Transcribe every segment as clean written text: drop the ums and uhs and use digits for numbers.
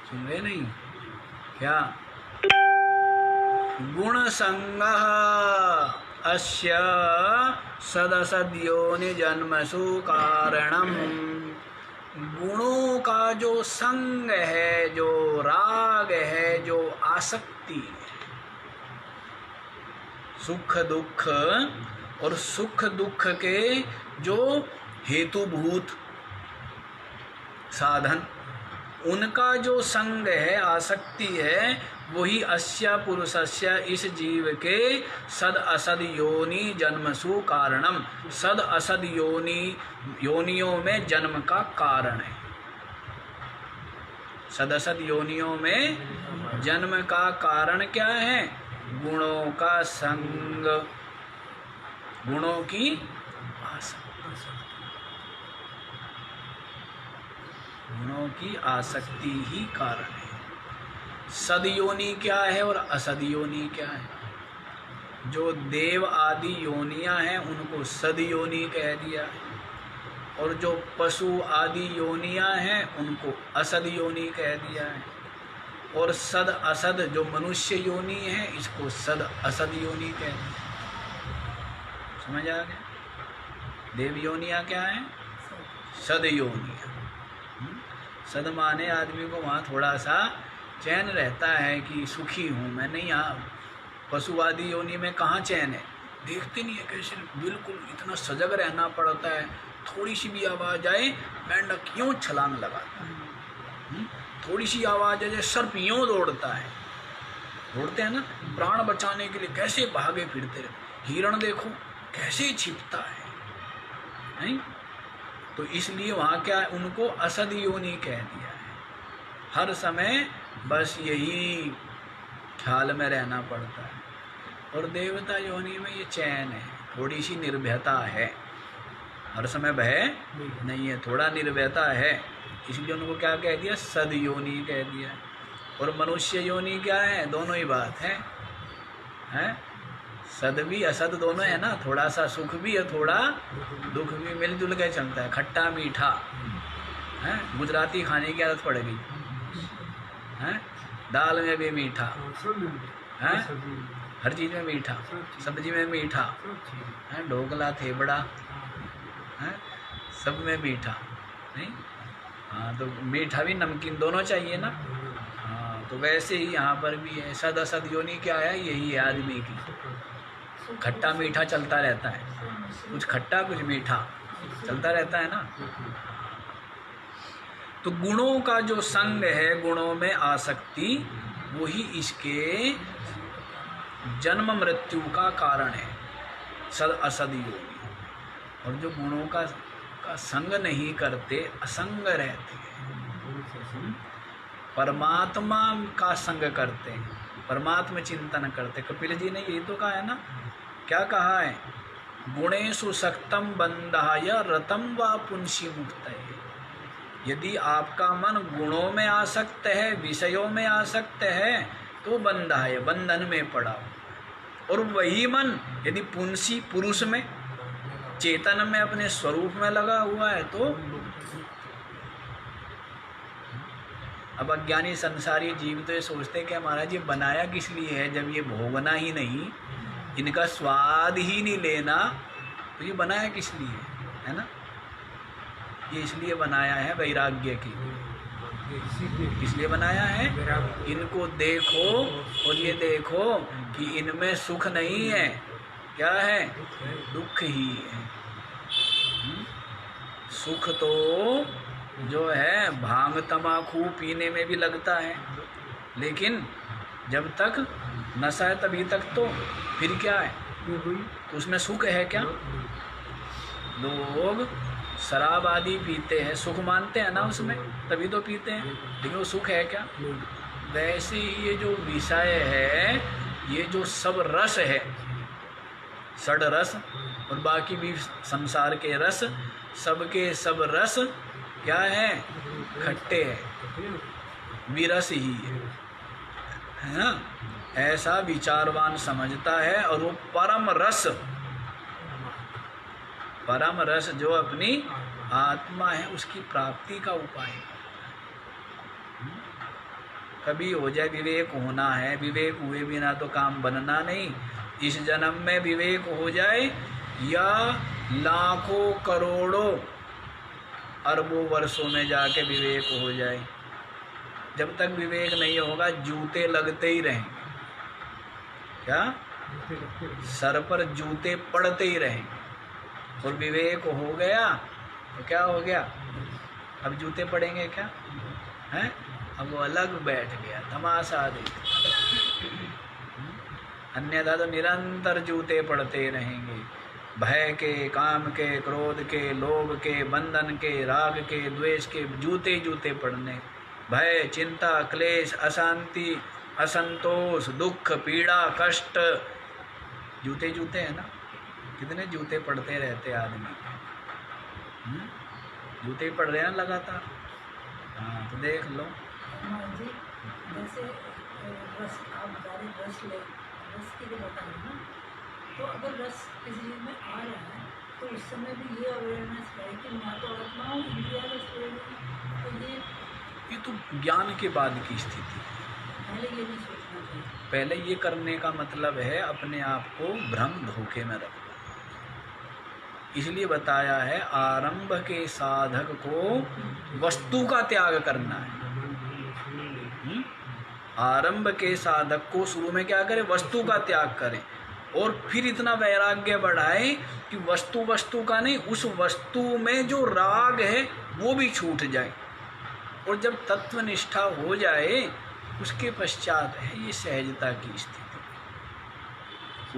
सुन रहे नहीं क्या? गुण संगः अस्य सदसद्योनि जन्मसु कारणम। गुणों का जो संग है, जो राग है, जो आसक्ति है, सुख दुख और सुख दुख के जो हेतुभूत साधन, उनका जो संग है, आसक्ति है, वही अस्या पुरुषस्य इस जीव के सद असद योनि जन्मसु कारणम। सद असद योनियों में जन्म का कारण है। सद असद योनियों में जन्म का कारण क्या है? गुणों का संग, गुणों की आसक्ति, गुणों की आसक्ति ही कारण है। सदयोनि क्या है और असदयोनि क्या है? जो देव आदि योनियां हैं उनको सदयोनि कह दिया है, और जो पशु आदि योनियां हैं उनको असद योनि कह दिया है, और सद असद जो मनुष्य योनि है इसको सद असद योनि कह दिया। समझ आ गया? देव योनियां क्या है? सद योनियां। सद माने आदमी को वहाँ थोड़ा सा चैन रहता है कि सुखी हूँ मैं, नहीं यहाँ पशुवादी योनि में कहाँ चैन है? देखते नहीं है कैसे बिल्कुल इतना सजग रहना पड़ता है। थोड़ी सी भी आवाज़ आए मेंढक क्यों छलांग लगाता है, थोड़ी सी आवाज़ आए सर्प यूँ दौड़ता है, दौड़ते हैं ना, प्राण बचाने के लिए कैसे भागे फिरते रहते। हिरण देखो कैसे छिपता है, नहीं? तो इसलिए वहाँ क्या है, उनको असद योनि कह दिया है। हर समय बस यही ख्याल में रहना पड़ता है। और देवता योनि में ये चैन है, थोड़ी सी निर्भयता है, हर समय भय नहीं है, थोड़ा निर्भयता है, इसलिए उनको क्या कह दिया? सद योनि कह दिया। और मनुष्य योनि क्या है? दोनों ही बात है, हैं? सद भी असद दोनों है ना, थोड़ा सा सुख भी है, थोड़ा दुख भी, मिलजुल के चलता है। खट्टा मीठा है, गुजराती खाने की आदत पड़ गई है, दाल में भी मीठा है, हर चीज़ में मीठा, सब्जी में मीठा है, ढोकला थेबड़ा है, सब में मीठा, नहीं? हाँ, तो मीठा भी नमकीन दोनों चाहिए ना। हाँ, तो वैसे ही यहाँ पर भी है। सद असद योनि क्या है? यही है आदमी की, खट्टा मीठा चलता रहता है, कुछ खट्टा कुछ मीठा चलता रहता है ना। तो गुणों का जो संग है, गुणों में आसक्ति, वही इसके जन्म मृत्यु का कारण है, सद असद योनि। और जो गुणों का संग नहीं करते, असंग रहते हैं, परमात्मा का संग करते हैं, परमात्मा चिंतन करते। कपिल जी ने ये तो कहा है ना, क्या कहा है? गुणेषु सक्तम बंधाय रतम व पुंसी मुक्तये। यदि आपका मन गुणों में आसक्त है, विषयों में आसक्त है, तो बंधाय, बंधन में पड़ा। और वही मन यदि पुंसी पुरुष में, चेतन में, अपने स्वरूप में लगा हुआ है तो अब अज्ञानी संसारी जीव तो ये सोचते हैं कि महाराज ये बनाया किस लिए है, जब ये भोगना ही नहीं, इनका स्वाद ही नहीं लेना, तो ये बनाया किस लिए है ना? ये इसलिए बनाया है वैराग्य की, इसलिए बनाया है। इनको देखो और ये देखो कि इनमें सुख नहीं है, क्या है? दुख ही है। सुख तो जो है भांग तमाकू पीने में भी लगता है, लेकिन जब तक नशा है तभी तक, तो फिर क्या है? तो उसमें सुख है क्या? लोग शराब आदि पीते हैं, सुख मानते हैं ना उसमें, तभी तो पीते हैं, लेकिन वो सुख है क्या? वैसे ही ये जो विषय है, ये जो सब रस है, षड रस और बाकी भी संसार के रस, सबके सब रस क्या है? खट्टे हैं, विरस ही है ना? ऐसा विचारवान समझता है। और वो परम रस जो अपनी आत्मा है उसकी प्राप्ति का उपाय। कभी हो जाए विवेक होना है, विवेक हुए बिना तो काम बनना नहीं। इस जन्म में विवेक हो जाए या लाखों करोड़ों अरबों वर्षों में जाके विवेक हो जाए, जब तक विवेक नहीं होगा जूते लगते ही रहेंगे। क्या? सर पर जूते पड़ते ही रहेंगे। और विवेक हो गया तो क्या हो गया? अब जूते पड़ेंगे क्या? हैं? अब वो अलग बैठ गया, तमाशा देख। अन्यथा तो निरंतर जूते पड़ते रहेंगे। भय के, काम के, क्रोध के, लोभ के, बंधन के, राग के, द्वेष के जूते जूते पड़ने। भय, चिंता, क्लेश, अशांति, असंतोष, दुख, पीड़ा, कष्ट, जूते जूते हैं ना। कितने जूते पड़ते रहते आदमी के। जूते पड़ रहे हैं लगातार। हाँ तो देख लो। जैसे रस आप बता रहे रस ले, रस के लिए बता रहे ना, तो अगर रस किसी चीज़ में आ रहा है तो उस समय भी ये अवेयरनेस है कि मैं तो आत्मा हूँ, इंद्रिया रस ले रही। तो ये तो ज्ञान के बाद की स्थिति है। पहले ये नहीं सोचना चाहिए। पहले ये करने का मतलब है अपने आप को भ्रम धोखे में रखना। इसलिए बताया है आरंभ के साधक को वस्तु का त्याग करना है। आरंभ के साधक को शुरू में क्या करें? वस्तु का त्याग करें, और फिर इतना वैराग्य बढ़ाए कि वस्तु का नहीं, उस वस्तु में जो राग है वो भी छूट जाए। और जब तत्वनिष्ठा हो जाए उसके पश्चात है ये सहजता की स्थिति,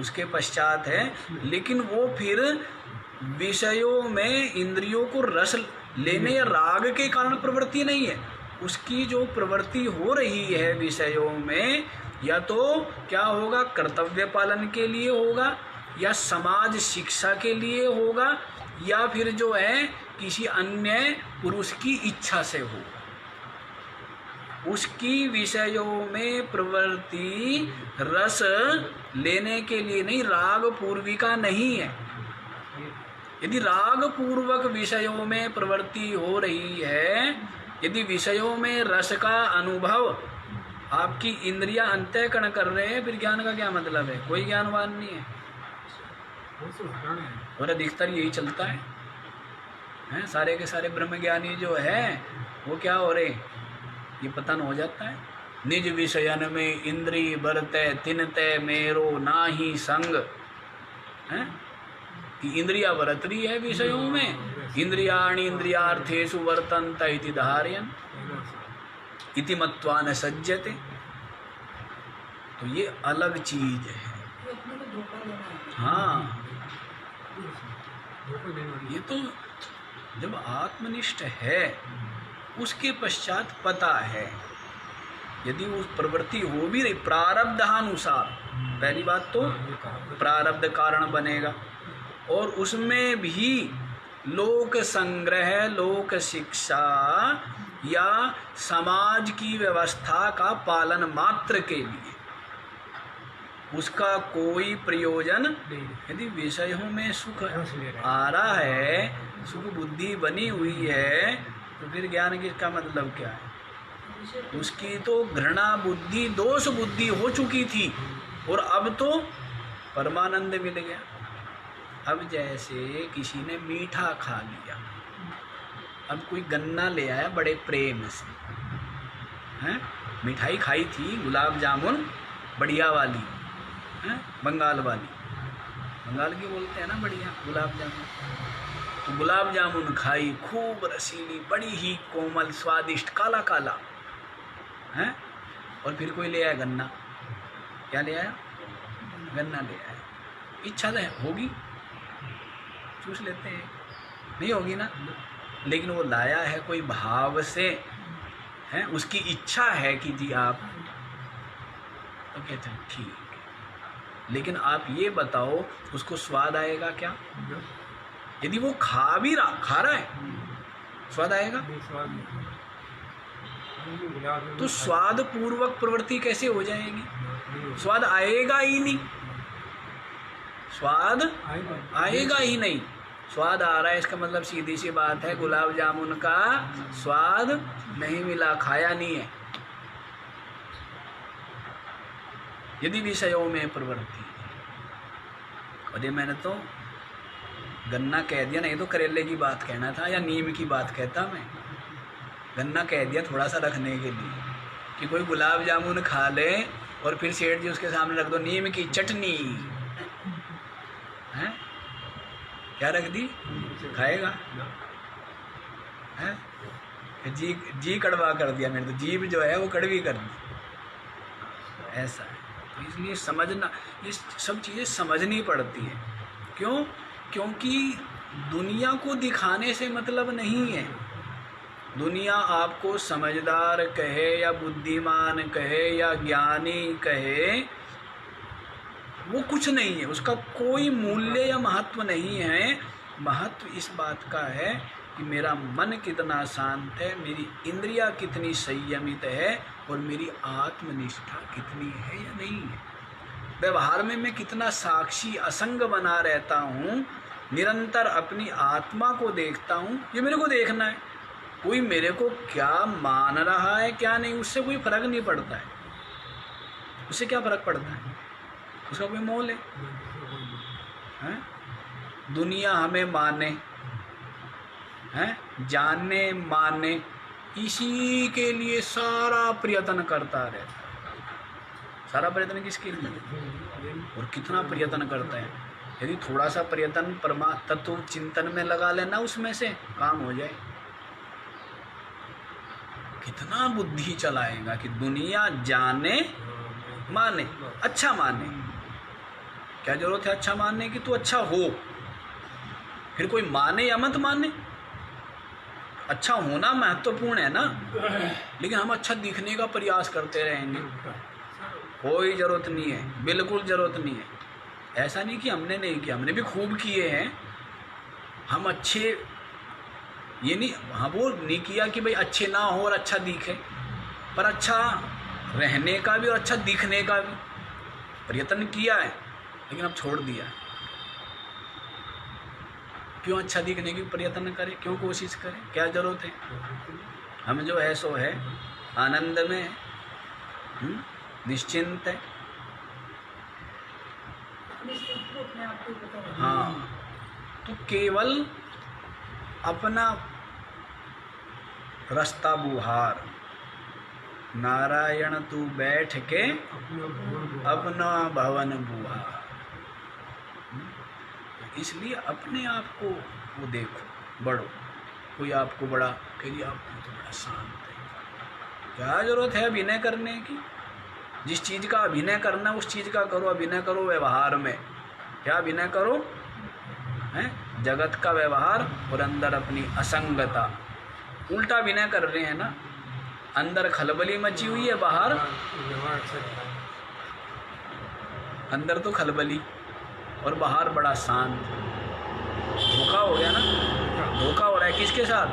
उसके पश्चात है। लेकिन वो फिर विषयों में इंद्रियों को रस लेने या राग के कारण प्रवृत्ति नहीं है। उसकी जो प्रवृत्ति हो रही है विषयों में, या तो क्या होगा? कर्तव्य पालन के लिए होगा, या समाज शिक्षा के लिए होगा, या फिर जो है किसी अन्य पुरुष की इच्छा से होगा। उसकी विषयों में प्रवृत्ति रस लेने के लिए नहीं, राग पूर्विका नहीं है। यदि राग पूर्वक विषयों में प्रवृत्ति हो रही है, यदि विषयों में रस का अनुभव आपकी इंद्रियां अंतःकरण कर रहे हैं, फिर ज्ञान का क्या मतलब है? कोई ज्ञानवान नहीं है। और अधिकतर यही चलता है, हैं? सारे के सारे ब्रह्मज्ञानी जो है वो क्या हो रहे? ये पतन हो जाता है। निज विषयन में इंद्रिय बरते तिनते मेरो नाही संग, हैं? कि इंद्रिया बरत रही है विषयों में, इंद्रियाणि इंद्रियार्थेषु वर्तन्त इति धारयन् इति मत्वा न सज्जते। तो ये अलग चीज है। हाँ, ये तो जब आत्मनिष्ठ है उसके पश्चात पता है। यदि वो प्रवृत्ति हो भी रही प्रारब्धानुसार, पहली बात तो प्रारब्ध कारण बनेगा, और उसमें भी लोक संग्रह, लोक शिक्षा या समाज की व्यवस्था का पालन मात्र के लिए उसका कोई प्रयोजन नहीं। यदि विषयों में सुख आ रहा है, सुख बुद्धि बनी हुई है, तो फिर ज्ञान का मतलब क्या है? उसकी तो घृणा बुद्धि, दोष बुद्धि हो चुकी थी, और अब तो परमानंद मिल गया। अब जैसे किसी ने मीठा खा लिया, अब कोई गन्ना ले आया बड़े प्रेम से, हैं? मिठाई खाई थी गुलाब जामुन बढ़िया वाली, हैं? बंगाल वाली, बंगाल की बोलते हैं ना बढ़िया गुलाब जामुन। तो गुलाब जामुन खाई, खूब रसीली, बड़ी ही कोमल, स्वादिष्ट, काला काला, हैं? और फिर कोई ले आया गन्ना। क्या ले आया? गन्ना ले आया। इच्छा तो होगी, चूस लेते हैं, नहीं होगी ना? लेकिन वो लाया है कोई भाव से, हैं? उसकी इच्छा है कि जी आप, तो कहते हैं ठीक है। लेकिन आप ये बताओ उसको स्वाद आएगा क्या? यदि वो खा रहा है, स्वाद आएगा? तो स्वाद पूर्वक प्रवृत्ति कैसे हो जाएगी? स्वाद आएगा ही नहीं, स्वाद आएगा ही नहीं। स्वाद आ रहा है, इसका मतलब सीधी सी बात है गुलाब जामुन का स्वाद नहीं मिला, खाया नहीं है। यदि विषयों में प्रवृत्ति, और ये मैंने तो गन्ना कह दिया, नहीं तो करेले की बात कहना था या नीम की बात कहता मैं। गन्ना कह दिया थोड़ा सा रखने के लिए कि कोई गुलाब जामुन खा ले और फिर सेठ जी उसके सामने रख दो नीम की चटनी, हैं क्या रख दी, खाएगा? हैं जी कड़वा कर दिया मेरे, तो जीभ जो है वो कड़वी कर दी, ऐसा है। तो इसलिए समझना, ये सब चीज़ें समझनी पड़ती है। क्यों? क्योंकि दुनिया को दिखाने से मतलब नहीं है। दुनिया आपको समझदार कहे या बुद्धिमान कहे या ज्ञानी कहे, वो कुछ नहीं है, उसका कोई मूल्य या महत्व नहीं है। महत्व इस बात का है कि मेरा मन कितना शांत है, मेरी इंद्रियां कितनी संयमित है और मेरी आत्मनिष्ठा कितनी है या नहीं है। व्यवहार में मैं कितना साक्षी असंग बना रहता हूँ, निरंतर अपनी आत्मा को देखता हूँ, ये मेरे को देखना है। कोई मेरे को क्या मान रहा है क्या नहीं, उससे कोई फर्क नहीं पड़ता है। उससे क्या फर्क पड़ता है, उसका कोई मोल है? दुनिया हमें माने हैं, जाने माने, इसी के लिए सारा प्रयत्न करता रहता है। सारा प्रयत्न किसके लिए और कितना प्रयत्न करता है? यदि थोड़ा सा प्रयत्न परमात्म तत्व चिंतन में लगा लेना, उसमें से काम हो जाए। कितना बुद्धि चलाएगा कि दुनिया जाने माने, अच्छा माने। क्या जरूरत है अच्छा मानने की? तो अच्छा हो, फिर कोई माने या मत माने, अच्छा होना महत्वपूर्ण है ना। लेकिन हम अच्छा दिखने का प्रयास करते रहेंगे, कोई ज़रूरत नहीं है, बिल्कुल ज़रूरत नहीं है। ऐसा नहीं कि हमने नहीं किया, हमने भी खूब किए हैं। हम अच्छे, ये नहीं, हाँ वो नहीं किया कि भाई अच्छे ना हो और अच्छा दिखे, पर अच्छा रहने का भी और अच्छा दिखने का भी प्रयत्न किया है, लेकिन अब छोड़ दिया है। क्यों अच्छा दिखने की प्रयत्न करें, क्यों कोशिश करें, क्या जरूरत है? हम जो है सो है, आनंद में है, निश्चिंत है। हाँ, तो केवल अपना रास्ता बुहार, नारायण तू बैठ के अपना भवन बुहार। इसलिए अपने आप को वो देखो, बढ़ो। कोई आपको बड़ा कहिए, आपको तो बड़ा शांत है, क्या जरूरत है अभिनय करने की? जिस चीज़ का अभिनय करना उस चीज़ का करो, अभिनय करो व्यवहार में। क्या अभिनय करो? हैं जगत का व्यवहार और अंदर अपनी असंगता, उल्टा अभिनय कर रहे हैं ना। अंदर खलबली मची हुई है, बाहर अंदर तो खलबली और बाहर बड़ा शांत। धोखा हो गया ना, धोखा हो रहा है किसके साथ?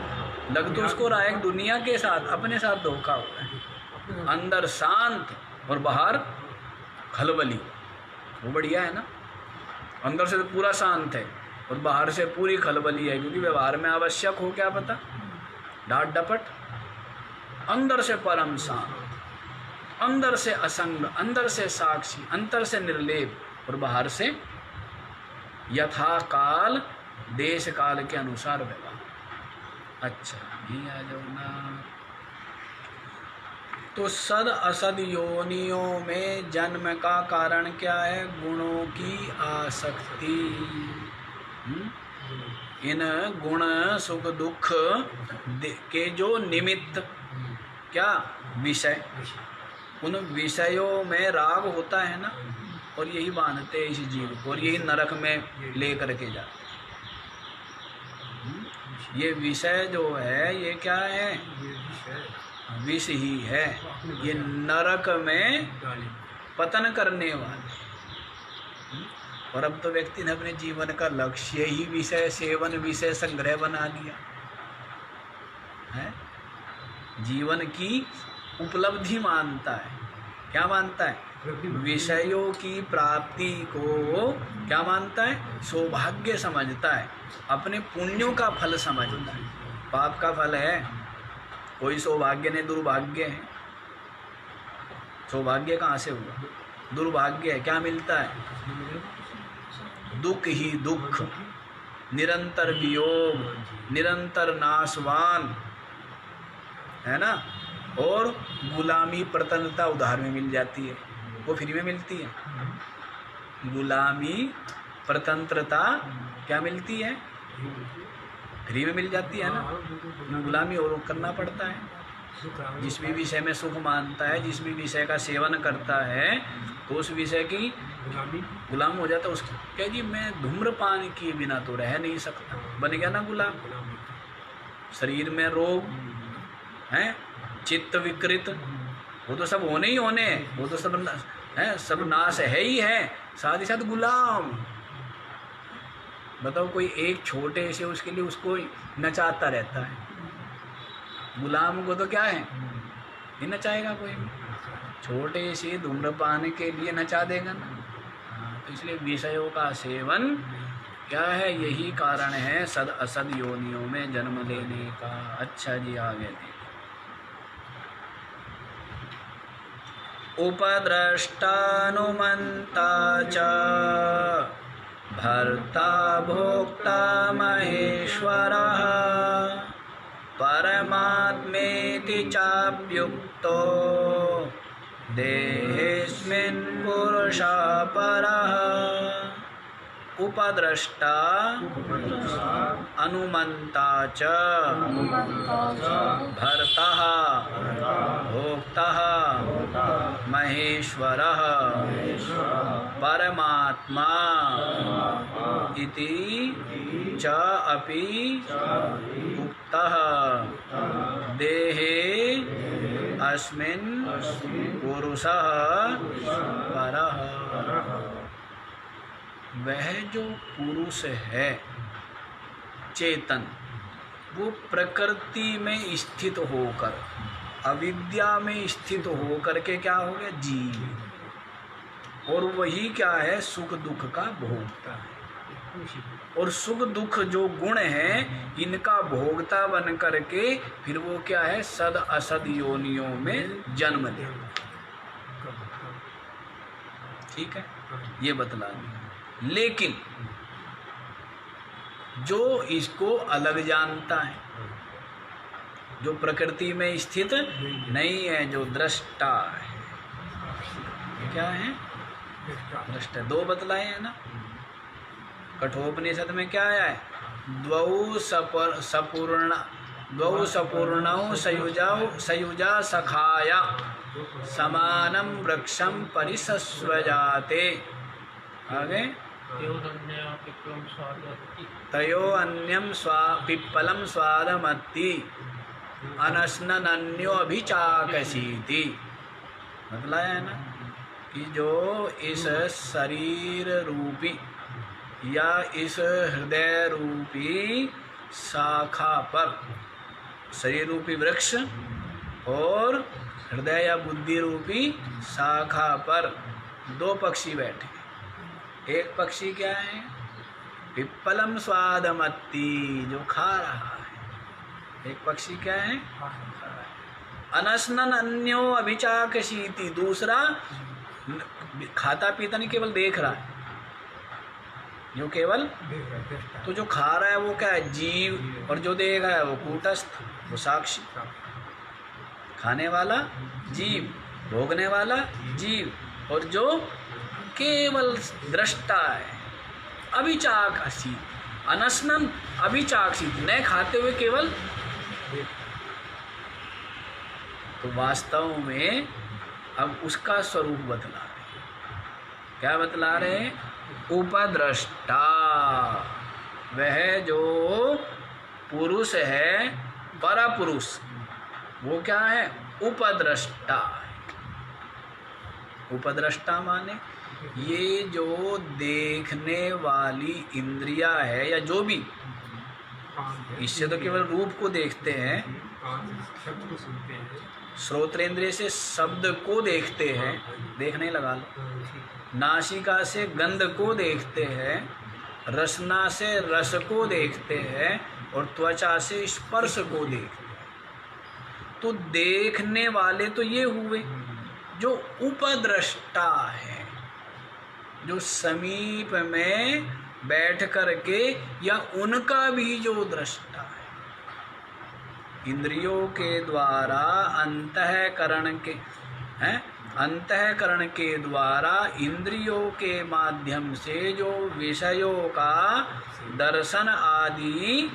लग तो उसको रहा है दुनिया के साथ, अपने साथ धोखा हो रहा है। अंदर शांत और बाहर खलबली, वो बढ़िया है ना। अंदर से तो पूरा शांत है और बाहर से पूरी खलबली है, क्योंकि व्यवहार में आवश्यक हो क्या पता, डांट डपट। अंदर से परम शांत, अंदर से असंग, अंदर से साक्षी, अंतर से निर्लेप और बाहर से यथा काल देश काल के अनुसार व्यवहार। अच्छा ये आ जाओ ना। तो सद असद योनियों में जन्म का कारण क्या है? गुणों की आसक्ति। इन गुण सुख दुख के जो निमित्त, क्या विषय, उन विषयों में राग होता है ना, और यही बांधते हैं इस जीव को, और यही नरक में ले करके जाते। ये विषय जो है ये क्या है? विष ही है, ये नरक में पतन करने वाले। और अब तो व्यक्ति ने अपने जीवन का लक्ष्य ही विषय सेवन, विषय संग्रह बना लिया है। जीवन की उपलब्धि मानता है, क्या मानता है? विषयों की प्राप्ति को क्या मानता है? सौभाग्य समझता है, अपने पुण्यों का फल समझता है। पाप का फल है कोई सौभाग्य नहीं, दुर्भाग्य है। सौभाग्य कहाँ से हुआ? दुर्भाग्य है। क्या मिलता है? दुख ही दुख, निरंतर वियोग, निरंतर नाशवान, है ना। और गुलामी प्रतन्नता उधार में मिल जाती है, वो फ्री में मिलती है। गुलामी प्रतंत्रता क्या मिलती है? फ्री में मिल जाती है ना। गुलामी और करना पड़ता है। जिस भी विषय में सुख मानता है, जिस भी विषय का सेवन करता है, तो उस विषय की गुलाम हो जाता है। उसकी क्या जी, मैं धूम्रपान किए बिना तो रह नहीं सकता, बन गया ना गुलाम। शरीर में रोग हैं, चित्त विकृत, वो तो सब होने ही होने हैं, वो तो सब है, सब नाश है ही है, साथ ही साथ गुलाम। बताओ, कोई एक छोटे से उसके लिए उसको नचाता रहता है, गुलाम को तो क्या है, नहीं नचाएगा कोई भी। छोटे से धूम्रपान के लिए नचा देगा ना। तो इसलिए विषयों का सेवन क्या है? यही कारण है सद असद योनियों में जन्म लेने का। अच्छा जी, आगे देखिए। उपद्रष्टानुमन्ता च भर्ता भोक्ता महेश्वरः परमात्मेति चाप्युक्तो देहेऽस्मिन् पुरुषः परः। उपद्रष्टा अनुमन्ता च भर्ता भोक्ता महेश्वरः परमात्मा इति च अपि उक्तः देहे अस्मिन् पुरुषः परः। वह जो पुरुष है चेतन, वो प्रकृति में स्थित होकर, अविद्या में स्थित होकर के क्या हो गया? जीव। और वही क्या है? सुख दुख का भोगता है। और सुख दुख जो गुण है, इनका भोगता बन करके फिर वो क्या है? सद असद योनियों में जन्म ले। ठीक है, ये बतला दिया। लेकिन जो इसको अलग जानता है, जो प्रकृति में स्थित नहीं है, जो दृष्टा है, क्या है? दृष्टा। दो बतलाए हैं ना। कठोपनिषद में क्या आया है? द्वौ सपूर्णौ सयुजा सखाया समानम वृक्षम परिसस्वजाते। आगे तयो अन्यम पिप्पलम स्वादमत्ति अनश्नन्यो अभिचाकसीति। बतलाया है ना कि जो इस शरीर रूपी या इस हृदय रूपी शाखा पर, शरीर रूपी वृक्ष और हृदय या बुद्धि रूपी शाखा पर दो पक्षी बैठे। एक पक्षी क्या है? पिप्पलम स्वादमत्ति, जो खा रहा है। एक पक्षी क्या है? अनश्नन अन्यो अभिचाकसीति, दूसरा खाता पीता नहीं, केवल देख रहा है। जो केवल तो जो खा रहा है वो क्या है? जीव। और जो देख रहा है वो कूटस्थ, वो साक्षी। खाने वाला जीव, भोगने वाला जीव, और जो केवल दृष्टा है अभिचाकसी, अनश्नन अभिचाकसी, न खाते हुए केवल। तो वास्तव में अब उसका स्वरूप बतला रहे। क्या बतला रहे? उपद्रष्टा, वह जो पुरुष है, परपुरुष, वो क्या है? उपद्रष्टा। उपद्रष्टा माने ये जो देखने वाली इंद्रिया है, या जो भी इससे तो केवल रूप को देखते हैं, शब्द को सुनते हैं, श्रोत्रेंद्रिय से शब्द को देखते हैं, देखने लगा लो, नासिका से गंध को देखते हैं, रसना से रस को देखते हैं और त्वचा से स्पर्श को देखते हैं। तो देखने वाले तो ये हुए जो उपद्रष्टा है, जो समीप में बैठ करके या उनका भी जो दृष्टा है। इंद्रियों के द्वारा अंतःकरण के अंतःकरण के द्वारा इंद्रियों के माध्यम से जो विषयों का दर्शन आदि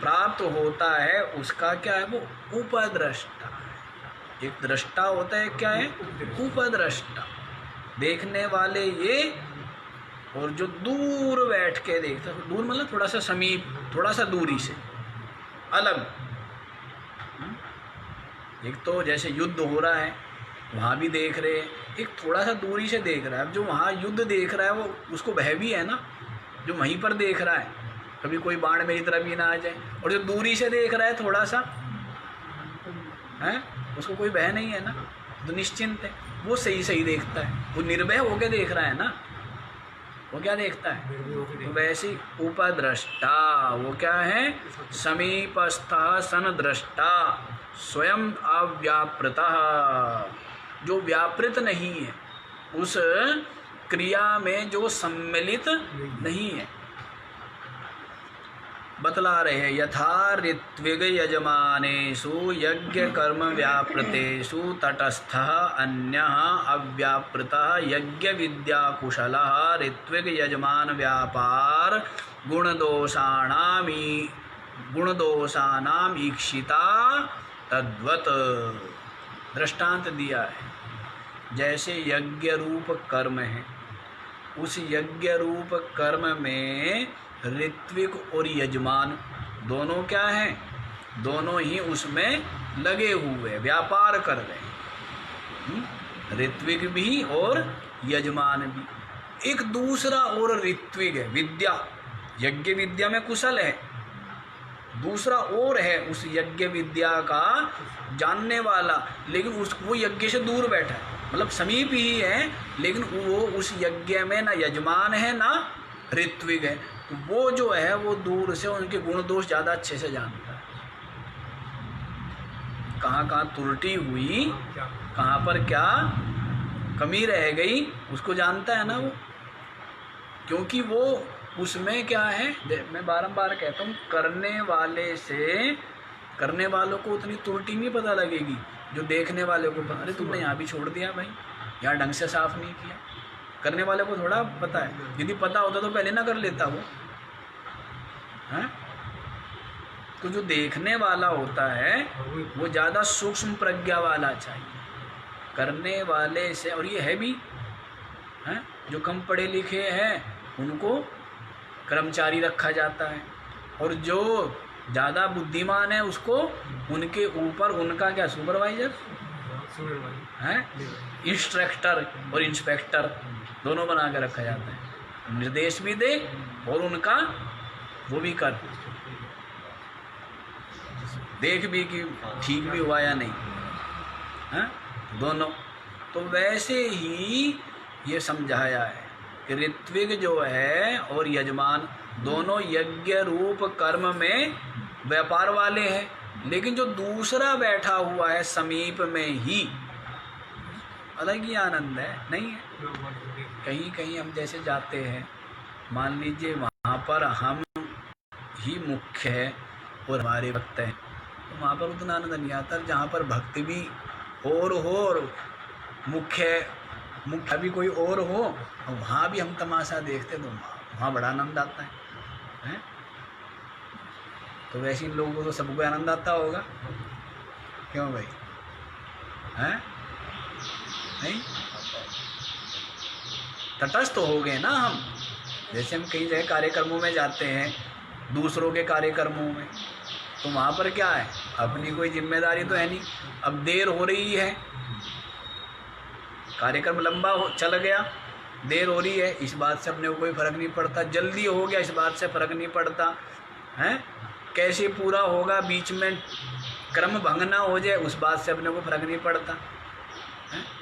प्राप्त होता है उसका क्या है, वो उपद्रष्टा है। एक दृष्टा होता है, क्या है, उपद्रष्टा, देखने वाले ये, और जो दूर बैठ के देखता है, दूर मतलब थोड़ा सा समीप, थोड़ा सा दूरी से अलग। एक तो जैसे युद्ध हो रहा है वहाँ भी देख रहे हैं, एक थोड़ा सा दूरी से देख रहा है। अब जो वहाँ युद्ध देख रहा है वो उसको भय भी है ना, जो वहीं पर देख रहा है, कभी कोई बाण मेरी तरफ भी ना आ जाए। और जो दूरी से देख रहा है थोड़ा सा है, उसको कोई भय नहीं है ना, तो निश्चिंत है, वो सही सही देखता है, वो निर्भय होकर देख रहा है ना, वो क्या देखता है। तो वैसे उपद्रष्टा वो क्या है, समीपस्थ सन दृष्टा स्वयं अव्यापृतः, जो व्यापृत नहीं है, उस क्रिया में जो सम्मिलित नहीं है। बतला रहे हैं, यथा ऋत्विग यजमानेषु यज्ञ कर्म व्यापृतेषु तटस्थः अन्यः अव्यापृतः यज्ञ विद्या कुशलः ऋत्विग यजमान व्यापार गुणदोषाणाम ईक्षिता तद्वत्। दृष्टांत दिया है, जैसे यज्ञ रूप कर्म है, उस यज्ञ रूप कर्म में ऋत्विक और यजमान दोनों क्या हैं, दोनों ही उसमें लगे हुए व्यापार कर रहे हैं, ऋत्विक भी और यजमान भी। एक दूसरा और ऋत्विक है, विद्या, यज्ञ विद्या में कुशल है, दूसरा और है उस यज्ञ विद्या का जानने वाला, लेकिन वो यज्ञ से दूर बैठा है, मतलब समीप ही है, लेकिन वो उस यज्ञ में ना यजमान है ना ऋत्विक है। तो वो जो है वो दूर से उनके गुण दोष ज़्यादा अच्छे से जानता है, कहाँ कहाँ त्रुटि हुई, कहाँ पर क्या कमी रह गई, उसको जानता है ना वो, क्योंकि वो उसमें क्या है, मैं बारंबार कहता हूँ, करने वालों को उतनी त्रुटि नहीं पता लगेगी जो देखने वाले को पता। अरे तुमने यहाँ भी छोड़ दिया भाई, यहाँ ढंग से साफ नहीं किया, करने वाले को थोड़ा पता है, यदि पता होता तो पहले ना कर लेता वो है। तो जो देखने वाला होता है वो ज़्यादा सूक्ष्म प्रज्ञा वाला चाहिए करने वाले से। और ये है भी हैं, जो कम पढ़े लिखे हैं उनको कर्मचारी रखा जाता है, और जो ज़्यादा बुद्धिमान है उसको उनके ऊपर उनका क्या सुपरवाइजर है, इंस्ट्रक्टर और इंस्पेक्टर दोनों बना के रखा जाता है, निर्देश भी दे और उनका वो भी कर, देख भी कि ठीक भी हुआ या नहीं है, दोनों। तो वैसे ही ये समझाया है कि ऋत्विक जो है और यजमान दोनों यज्ञ रूप कर्म में व्यापार वाले हैं, लेकिन जो दूसरा बैठा हुआ है समीप में ही अलग ही आनंद है, नहीं है। कहीं कहीं हम जैसे जाते हैं, मान लीजिए वहाँ पर हम ही मुख्य है और हमारे भक्त हैं, तो वहाँ पर उतना आनंद नहीं आता। जहाँ पर भक्त भी और हो और मुख्य भी कोई और हो, और वहाँ भी हम तमाशा देखते तो वहाँ बड़ा आनंद आता है। तो वैसे इन लोगों को तो सबको आनंद आता होगा, क्यों भाई हैं? नहीं, तटस्थ हो गए ना हम। जैसे हम कई जगह कार्यक्रमों में जाते हैं, दूसरों के कार्यक्रमों में, तो वहाँ पर क्या है, अपनी कोई जिम्मेदारी तो है नहीं। अब देर हो रही है, कार्यक्रम लंबा चल गया, देर हो रही है, इस बात से अपने को कोई फ़र्क नहीं पड़ता, जल्दी हो गया इस बात से फ़र्क नहीं पड़ता है। कैसे पूरा होगा, बीच में क्रम भंग ना हो जाए, उस बात से अपने को फर्क नहीं पड़ता है।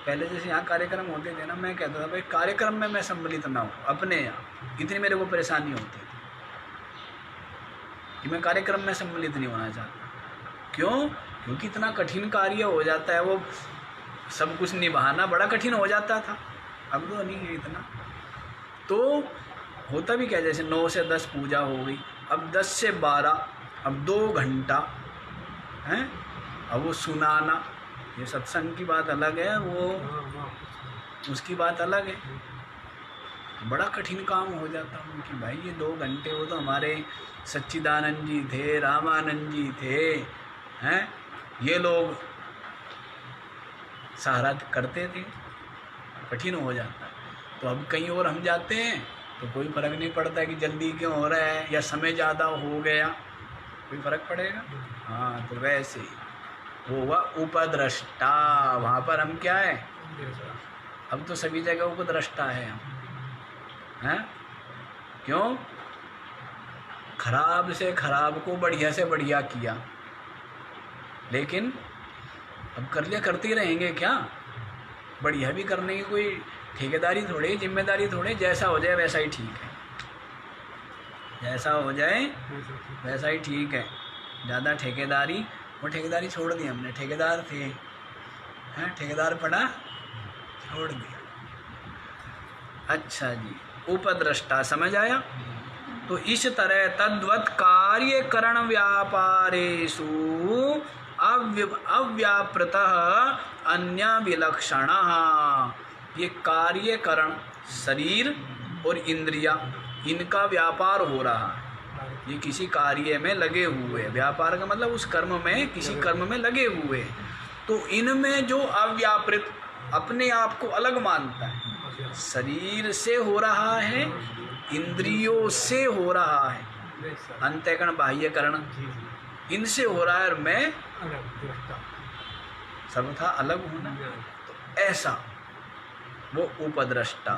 पहले जैसे यहाँ कार्यक्रम होते थे ना, मैं कहता था भाई कार्यक्रम में मैं सम्मिलित ना हूँ अपने यहाँ, इतनी मेरे को परेशानी होती थी कि मैं कार्यक्रम में सम्मिलित नहीं होना चाहता। क्यों? क्योंकि इतना कठिन कार्य हो जाता है, वो सब कुछ निभाना बड़ा कठिन हो जाता था। अब तो नहीं है इतना। तो होता भी क्या, जैसे 9 से 10 पूजा हो गई, अब 10 से 12, अब 2 घंटा हैं, अब वो सुनाना, ये सत्संग की बात अलग है, वो उसकी बात अलग है। बड़ा कठिन काम हो जाता हूँ कि भाई ये 2 घंटे, वो तो हमारे सच्चिदानंद जी थे, रामानंद जी थे हैं, ये लोग सहारा करते थे, कठिन हो जाता। तो अब कहीं और हम जाते हैं तो कोई फ़र्क नहीं पड़ता कि जल्दी क्यों हो रहा है या समय ज़्यादा हो गया, कोई फ़र्क पड़ेगा? हाँ, तो वैसे ही वो हुआ उपद्रष्टा। वहाँ पर हम क्या है, अब तो सभी जगह उपद्रष्टा है हम, हैं? क्यों? खराब से खराब को बढ़िया से बढ़िया किया, लेकिन अब कर लिया, करते ही रहेंगे क्या? बढ़िया भी करने की कोई ठेकेदारी थोड़े, जिम्मेदारी थोड़े, जैसा हो जाए वैसा ही ठीक है, जैसा हो जाए वैसा ही ठीक है। ज़्यादा ठेकेदारी, वो ठेकेदारी छोड़ दी हमने, ठेकेदार थे हैं, ठेकेदार पड़ा, छोड़ दिया। अच्छा जी, उपद्रष्टा समझ आया? तो इस तरह तद्वत् कार्य करण व्यापारेषु अव्यापृतः अन्य विलक्षणः। ये कार्यकरण, शरीर और इंद्रिया, इनका व्यापार हो रहा है, ये किसी कार्य में लगे हुए, व्यापार का मतलब उस कर्म में, किसी कर्म में लगे हुए, तो इनमें जो अव्यापृत, अपने आप को अलग मानता है, शरीर से हो रहा है, इंद्रियों से हो रहा है, अंतःकरण बाह्यकरण इनसे हो रहा है, और मैं सर्वथा अलग हूँ ना, तो ऐसा वो उपद्रष्टा।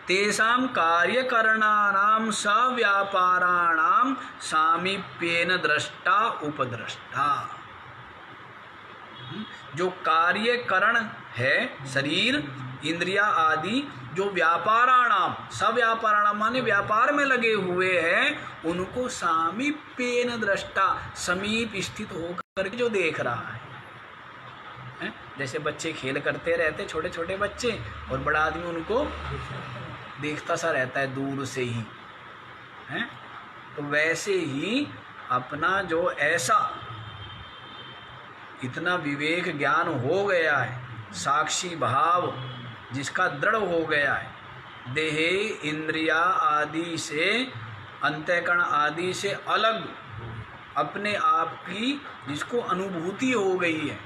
तेषां कार्यकरणानां सव्यापाराणां सामीप्येन दृष्टा उपद्रष्टा। जो कार्यकरण है, शरीर इंद्रिया आदि, जो व्यापाराणाम, सव्यापाराणाम माने व्यापार में लगे हुए हैं, उनको सामीप्येन दृष्टा, समीप स्थित होकर जो देख रहा है। जैसे बच्चे खेल करते रहते, छोटे छोटे बच्चे, और बड़ा आदमी उनको देखता सा रहता है दूर से ही, हैं? तो वैसे ही अपना जो ऐसा इतना विवेक ज्ञान हो गया है, साक्षी भाव जिसका दृढ़ हो गया है, देहे इंद्रिया आदि से, अंतःकरण आदि से अलग अपने आप की जिसको अनुभूति हो गई है,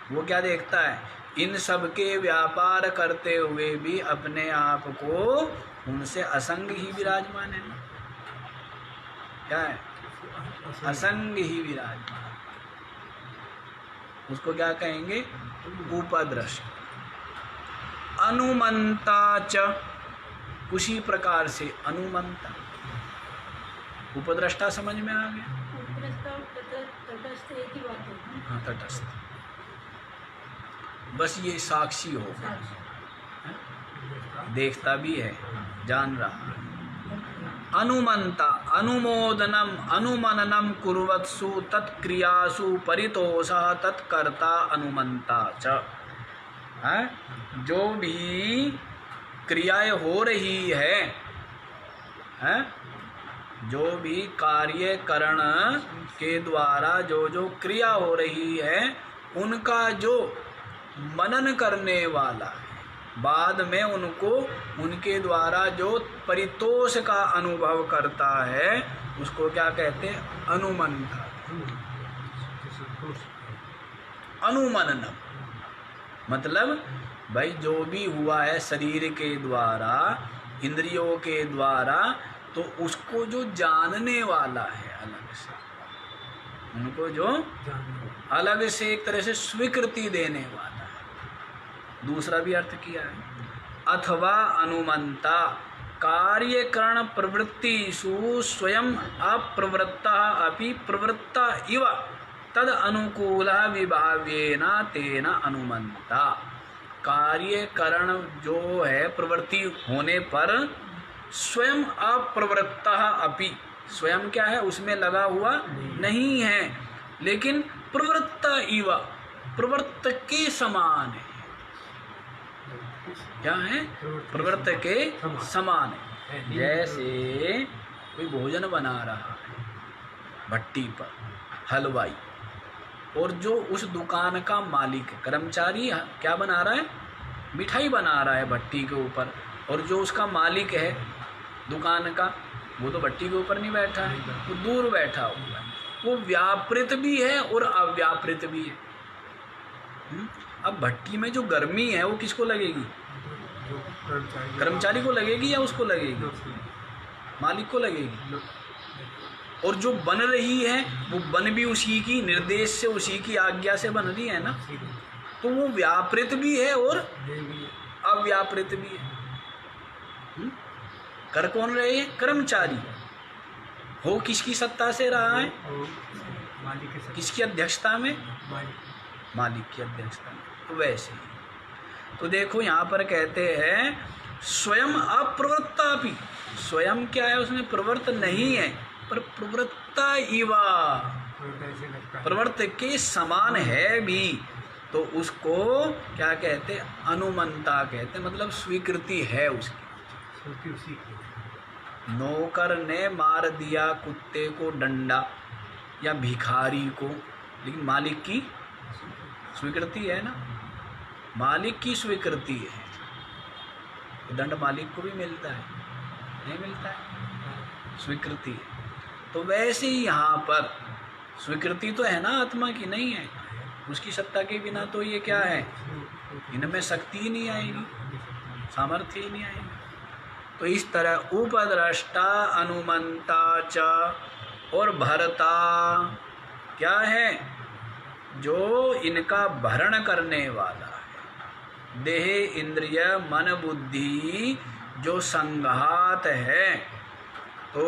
वो क्या देखता है, इन सब के व्यापार करते हुए भी अपने आप को उनसे असंग ही विराजमान है ना, क्या है, असंग ही विराजमान, उसको क्या कहेंगे, उपद्रष्ट। अनुमंता च, उसी प्रकार से अनुमंता, उपद्रष्टा समझ में आ गया? तटस्थ एक ही बात है। हाँ, तटस्थ, बस ये साक्षी हो, देखता भी है, जान रहा है। अनुमंता, अनुमोदनम अनुमननम कुर्वत्सु तत्क्रियासु परितोषः तत्कर्ता अनुमंता च। जो भी क्रियाएं हो रही है, जो भी कार्यकरण के द्वारा जो जो क्रिया हो रही है, उनका जो मनन करने वाला है, बाद में उनको उनके द्वारा जो परितोष का अनुभव करता है, उसको क्या कहते हैं, अनुमंता। अनुमननम मतलब भाई जो भी हुआ है शरीर के द्वारा, इंद्रियों के द्वारा, तो उसको जो जानने वाला है अलग से, उनको जो अलग से एक तरह से स्वीकृति देने वाला है। दूसरा भी अर्थ किया है, अथवा अनुमंता कार्यकरण प्रवृत्तिषु स्वयं अप्रवृत्तः अपि प्रवृत्ता इव तद अनुकूलः विभाव्येन तेन अनुमन्ता। कार्यकरण जो है प्रवृत्ति होने पर स्वयं अप्रवृत्तः अपि, स्वयं क्या है उसमें लगा हुआ नहीं है, लेकिन प्रवृत्ता इव प्रवृत्त के समान है। क्या है? प्रवृत्त के समान है। जैसे कोई भोजन बना रहा है भट्टी पर, हलवाई, और जो उस दुकान का मालिक है, कर्मचारी क्या बना रहा है? मिठाई बना रहा है भट्टी के ऊपर, और जो उसका मालिक है दुकान का, वो तो भट्टी के ऊपर नहीं बैठा है, वो दूर बैठा हुआ है। वो व्यापृत भी है और अव्यापृत भी है। अब भट्टी में जो गर्मी है वो किसको लगेगी? कर्मचारी को लगेगी या उसको लगेगी? मालिक को लगेगी। और जो बन रही है वो बन भी उसी की निर्देश से, उसी की आज्ञा से बन रही है ना, तो वो व्यापृत भी है और अव्यापृत भी है। कर कौन रहे हैं? कर्मचारी। हो किसकी सत्ता से रहा है? किसकी अध्यक्षता में? मालिक की अध्यक्षता में। तो वैसे ही तो देखो यहाँ पर कहते हैं स्वयं अप्रवृत्ता भी, स्वयं क्या है उसमें प्रवृत्त नहीं है, पर प्रवृत्ता इवा प्रवृत्त के समान है भी, तो उसको क्या कहते? अनुमंता कहते, मतलब स्वीकृति है उसकी। नौकर ने मार दिया कुत्ते को डंडा या भिखारी को, लेकिन मालिक की स्वीकृति है ना, मालिक की स्वीकृति है, तो दंड मालिक को भी मिलता है, नहीं मिलता है? स्वीकृति है। तो वैसे ही यहाँ पर स्वीकृति तो है ना आत्मा की, नहीं है? उसकी सत्ता के बिना तो ये क्या है, इनमें शक्ति ही नहीं आएगी, सामर्थ्य ही नहीं आएगी। तो इस तरह उपद्रष्टा, अनुमंता च और भरता क्या है? जो इनका भरण करने वाला है, देह इंद्रिय मन बुद्धि जो संघात है, तो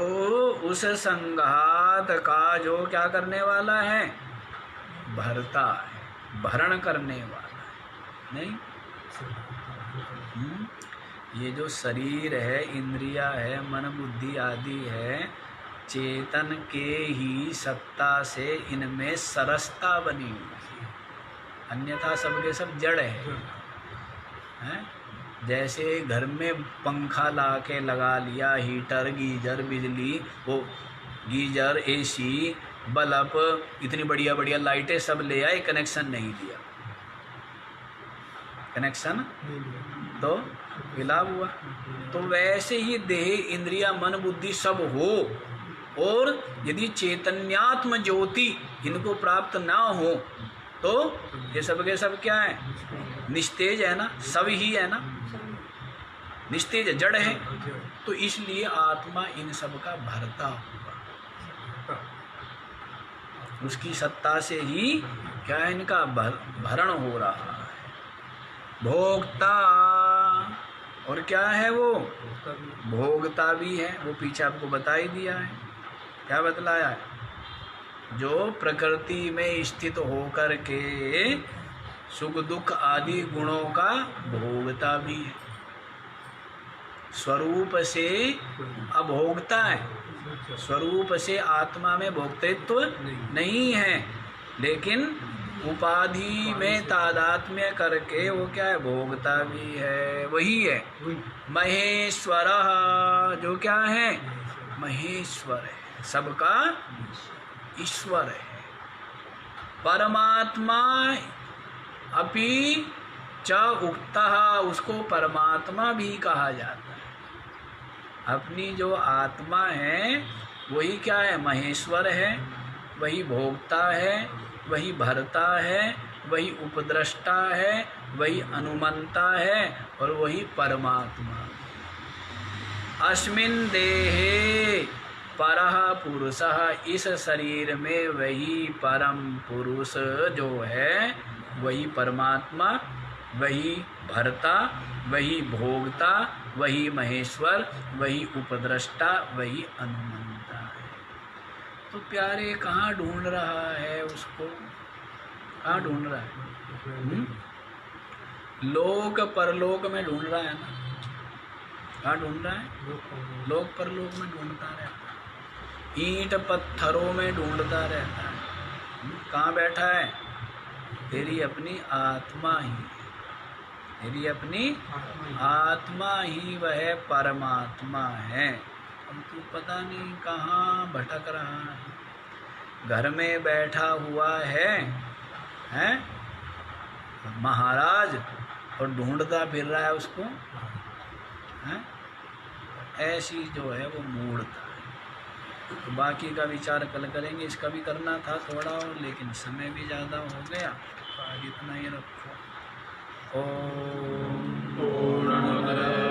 उस संघात का जो क्या करने वाला है? भरता है, भरण करने वाला है। नहीं, ये जो शरीर है, इंद्रिया है, मन बुद्धि आदि है, चेतन के ही सत्ता से इनमें सरसता बनी हुई है, अन्यथा सबके सब जड़ है। जैसे घर में पंखा ला के लगा लिया, हीटर, गीजर, बिजली, वो गीजर, एसी, बल्ब, इतनी बढ़िया बढ़िया लाइटें सब ले आए, कनेक्शन नहीं दिया, कनेक्शन तो विलाप हुआ। तो वैसे ही देह इंद्रिया मन बुद्धि सब हो, और यदि चैतन्यात्म ज्योति इनको प्राप्त ना हो, तो ये सब के सब क्या है? निस्तेज है ना, सब ही है ना, निस्तेज जड़ है। तो इसलिए आत्मा इन सब का भरता हुआ, उसकी सत्ता से ही क्या है? इनका भरण हो रहा है। भोक्ता, और क्या है वो? भोगता भी है, वो पीछे आपको बता ही दिया है। क्या बतलाया है? जो प्रकृति में स्थित होकर के सुख दुख आदि गुणों का भोगता भी है, स्वरूप से अभोगता है, स्वरूप से आत्मा में भोक्तृत्व नहीं है, लेकिन उपाधि में तादात्म्य करके वो क्या है? भोगता भी है। वही है महेश्वर, जो क्या है? महेश्वर है, सबका ईश्वर है। परमात्मा अपि च उक्तः, उसको परमात्मा भी कहा जाता है। अपनी जो आत्मा है वही क्या है? महेश्वर है, वही भोगता है, वही भरता है, वही उपद्रष्टा है, वही अनुमंता है, और वही परमात्मा। अस्मिन् देहे परः पुरुषः, इस शरीर में वही परम पुरुष जो है, वही परमात्मा, वही भरता, वही भोगता, वही महेश्वर, वही उपद्रष्टा, वही अनुमंता है। तो प्यारे कहाँ ढूंढ रहा है उसको? कहाँ ढूंढ रहा है? लोक परलोक में ढूंढ रहा है ना। कहाँ ढूंढ रहा है? लोक परलोक में ढूंढता रहता है, ईंट पत्थरों में ढूंढता रहता है। कहाँ बैठा है? तेरी अपनी आत्मा ही, तेरी अपनी आत्मा ही वह परमात्मा है। अब तू पता नहीं कहाँ भटक रहा है। घर में बैठा हुआ है, हैं महाराज, और ढूंढता फिर रहा है उसको, हैं? ऐसी जो है वो मूढ़ता है। तो बाकी का विचार कल करेंगे। इसका भी करना था थोड़ा और, लेकिन समय भी ज़्यादा हो गया, तो आज इतना ही रखो। ओम पूर्णमद